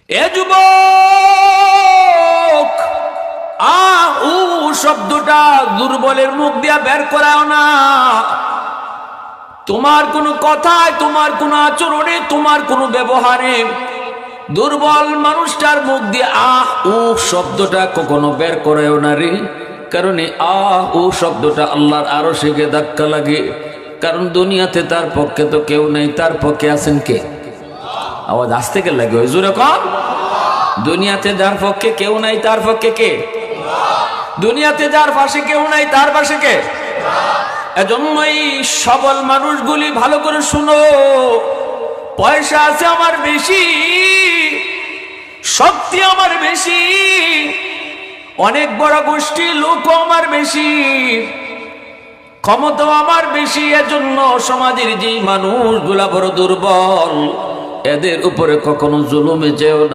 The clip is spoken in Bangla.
এ যুবক, উ শব্দটা দুর্বলের মুখ দিয়া বের করাও না। তোমার কোনো কথায়, তোমার কোনো আচরণে, তোমার কোনো ব্যবহারে দুর্বল মানুষটার মুখ দিয়ে উ শব্দটা কখনো বের করাও না রে। কারণ উ শব্দটা আল্লাহর আরশে গিয়ে ধাক্কা লাগে। কারণ দুনিয়াতে তার পক্ষে তো কেউ নেই, তার পক্ষে আছেন কে? আওয়াজ আসতে কে লাগে ওই জোরে কম। দুনিয়াতে যার পক্ষে কেউ নাই, তার পক্ষে কে? দুনিয়াতে যার পাশে কেউ নাই, তার পাশে কে? এজন্যই সবল মানুষগুলি ভালো করে শুনো। পয়সা আছে আমার বেশি, শক্তি আমার বেশি, অনেক বড় গোষ্ঠী লোক আমার বেশি, ক্ষমতা আমার বেশি। এজন্য সমাজের যে মানুষগুলা বড় দুর্বল, এদের উপরে কখনো জুলুমে যেও না।